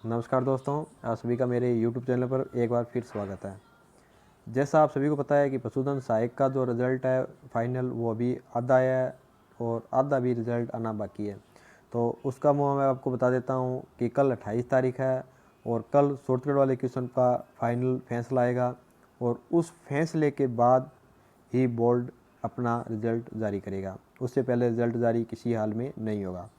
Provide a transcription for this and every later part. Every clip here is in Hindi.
नमस्कार दोस्तों, आप सभी का मेरे YouTube चैनल पर एक बार फिर स्वागत है। जैसा आप सभी को पता है कि पशुधन सहायक का जो रिज़ल्ट है फाइनल वो अभी आधा आया है और आधा भी रिज़ल्ट आना बाकी है। तो उसका मैं आपको बता देता हूँ कि कल 28 तारीख है और कल शॉर्टकट वाले क्वेश्चन का फाइनल फैसला आएगा और उस फैसले के बाद ही बोर्ड अपना रिज़ल्ट जारी करेगा। उससे पहले रिज़ल्ट जारी किसी हाल में नहीं होगा।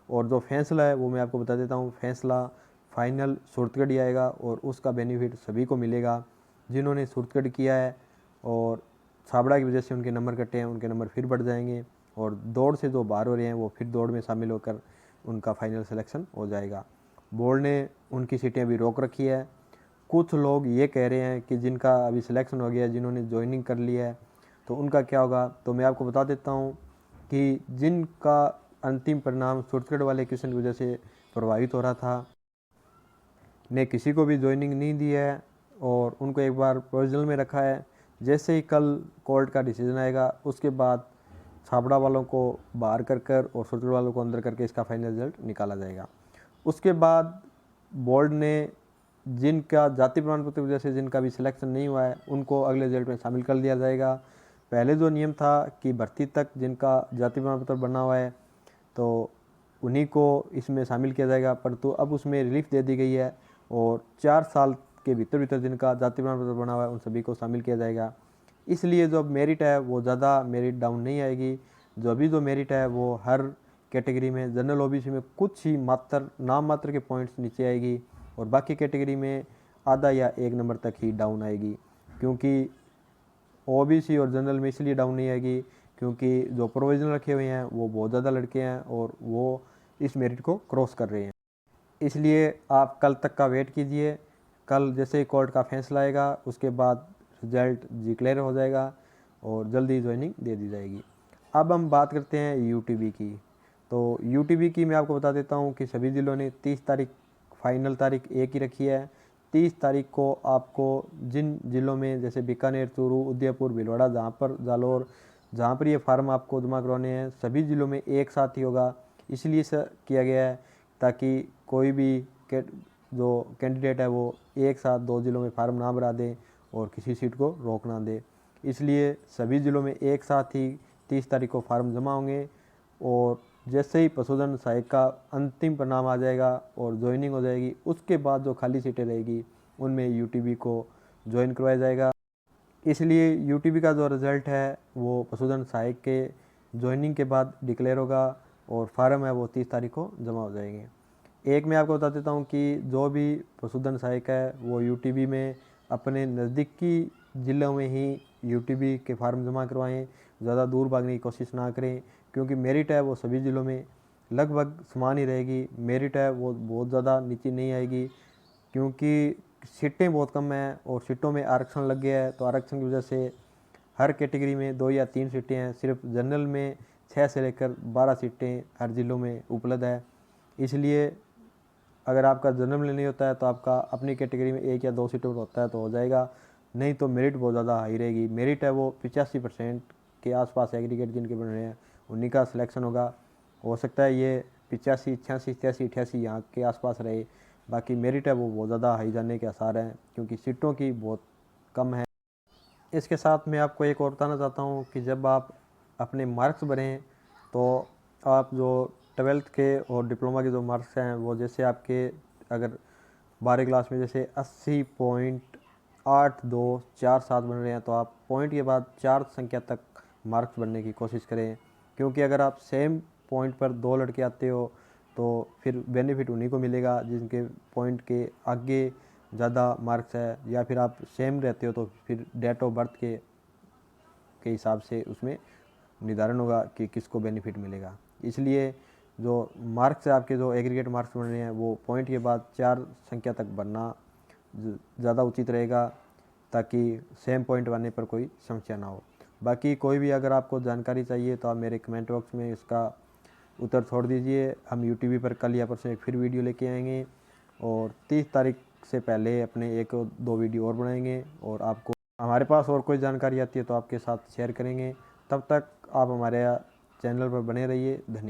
और जो फैसला है वो मैं आपको बता देता हूँ। फैसला फाइनल शॉर्टकट ही आएगा और उसका बेनिफिट सभी को मिलेगा जिन्होंने शॉर्टकट किया है और छाबड़ा की वजह से उनके नंबर कटे हैं, उनके नंबर फिर बढ़ जाएंगे और दौड़ से जो बाहर हो रहे हैं वो फिर दौड़ में शामिल होकर उनका फाइनल सिलेक्शन हो जाएगा। बोर्ड ने उनकी सीटें अभी रोक रखी है। कुछ लोग ये कह रहे हैं कि जिनका अभी सिलेक्शन हो गया, जिन्होंने ज्वाइनिंग कर लिया है, तो उनका क्या होगा। तो मैं आपको बता देता हूँ कि जिनका अंतिम परिणाम शॉर्टकट वाले क्वेश्चन की वजह से प्रभावित हो रहा था, ने किसी को भी ज्वाइनिंग नहीं दी है और उनको एक बार प्रोविजनल में रखा है। जैसे ही कल कोर्ट का डिसीजन आएगा उसके बाद छाबड़ा वालों को बाहर कर और शॉर्टकट वालों को अंदर करके इसका फाइनल रिजल्ट निकाला जाएगा। उसके बाद बोर्ड ने जिनका जाति प्रमाण पत्र की वजह से जिनका भी सिलेक्शन नहीं हुआ है उनको अगले रिजल्ट में शामिल कर दिया जाएगा। पहले जो नियम था कि भर्ती तक जिनका जाति प्रमाण पत्र बना हुआ है तो उन्हीं को इसमें शामिल किया जाएगा, परंतु अब उसमें रिलीफ दे दी गई है और 4 साल के भीतर जिनका जाति प्रमाण पत्र बना हुआ है उन सभी को शामिल किया जाएगा। इसलिए जो मेरिट है वो ज़्यादा मेरिट डाउन नहीं आएगी। जो मेरिट है वो हर कैटेगरी में जनरल ओबीसी में कुछ ही नाम मात्र के पॉइंट्स नीचे आएगी और बाकी कैटेगरी में आधा या 1 नंबर तक ही डाउन आएगी। क्योंकि ओबीसी और जनरल में इसलिए डाउन नहीं आएगी क्योंकि जो प्रोविजनल रखे हुए हैं वो बहुत ज़्यादा लड़के हैं और वो इस मेरिट को क्रॉस कर रहे हैं। इसलिए आप कल तक का वेट कीजिए। कल जैसे ही कोर्ट का फैसला आएगा उसके बाद रिजल्ट डिक्लेयर हो जाएगा और जल्दी ज्वाइनिंग दे दी जाएगी। अब हम बात करते हैं यूटीबी की। तो यूटीबी की मैं आपको बता देता हूँ कि सभी ज़िलों ने 30 तारीख फाइनल तारीख एक ही रखी है। 30 तारीख को आपको जिन ज़िलों में जैसे बीकानेर, चूरू, उदयपुर, भीलवाड़ा, जालोर जहाँ पर ये फार्म आपको जमा करवाने हैं सभी ज़िलों में एक साथ ही होगा। इसलिए किया गया है ताकि कोई भी जो कैंडिडेट है वो एक साथ 2 ज़िलों में फार्म ना भरा दे और किसी सीट को रोक ना दे। इसलिए सभी ज़िलों में एक साथ ही 30 तारीख को फार्म जमा होंगे और जैसे ही पशुधन सहायक का अंतिम परिणाम आ जाएगा और ज्वाइनिंग हो जाएगी उसके बाद जो खाली सीटें रहेगी उनमें यूटीबी को ज्वाइन करवाया जाएगा। इसलिए यूटीबी का जो रिज़ल्ट है वो पशुधन सहायक के ज्वाइनिंग के बाद डिक्लेयर होगा और फार्म है वो 30 तारीख को जमा हो जाएंगे। एक मैं आपको बता देता हूँ कि जो भी पशुधन सहायक है वो यूटीबी में अपने नज़दीकी ज़िलों में ही यूटीबी के फार्म जमा करवाएं। ज़्यादा दूर भागने की कोशिश ना करें क्योंकि मेरिट है वो सभी ज़िलों में लगभग समान ही रहेगी। मेरिट है वो बहुत ज़्यादा नीचे नहीं आएगी क्योंकि सीटें बहुत कम हैं और सीटों में आरक्षण लग गया है। तो आरक्षण की वजह से हर कैटेगरी में 2 या 3 सीटें हैं। सिर्फ जनरल में 6 से लेकर 12 सीटें हर ज़िलों में उपलब्ध है। इसलिए अगर आपका जनरल में नहीं होता है तो आपका अपनी कैटेगरी में 1 या 2 सीटों पर होता है तो हो जाएगा, नहीं तो मेरिट बहुत ज़्यादा हाई रहेगी। मेरिट है वो 85% के आसपास एग्रीगेट जिनके बन रहे हैं उन्हीं का सिलेक्शन होगा। हो सकता है ये 85, 86, 83, 88 यहाँ के आसपास रहे। बाकी मेरिट है वो बहुत ज़्यादा हाई जाने के आसार हैं क्योंकि सीटों की बहुत कम है। इसके साथ मैं आपको एक और बताना चाहता हूँ कि जब आप अपने मार्क्स भरें तो आप जो 12th के और डिप्लोमा के जो मार्क्स हैं वो जैसे आपके अगर 12वीं क्लास में जैसे 80.8247 बन रहे हैं तो आप पॉइंट के बाद 4 संख्या तक मार्क्स बनने की कोशिश करें। क्योंकि अगर आप सेम पॉइंट पर 2 लड़के आते हो तो फिर बेनिफिट उन्हीं को मिलेगा जिनके पॉइंट के आगे ज़्यादा मार्क्स है, या फिर आप सेम रहते हो तो फिर डेट ऑफ बर्थ के हिसाब से उसमें निर्धारण होगा कि किसको बेनिफिट मिलेगा। इसलिए जो मार्क्स है आपके जो एग्रीगेट मार्क्स बन रहे हैं वो पॉइंट के बाद 4 संख्या तक बनना ज़्यादा उचित रहेगा ताकि सेम पॉइंट बनने पर कोई समस्या ना हो। बाकी कोई भी अगर आपको जानकारी चाहिए तो आप मेरे कमेंट बॉक्स में इसका उत्तर छोड़ दीजिए। हम यूट्यूब पर कल या परसों एक फिर वीडियो लेके आएंगे और 30 तारीख से पहले अपने 1-2 वीडियो और बनाएंगे और आपको हमारे पास और कोई जानकारी आती है तो आपके साथ शेयर करेंगे। तब तक आप हमारे चैनल पर बने रहिए। धन्यवाद।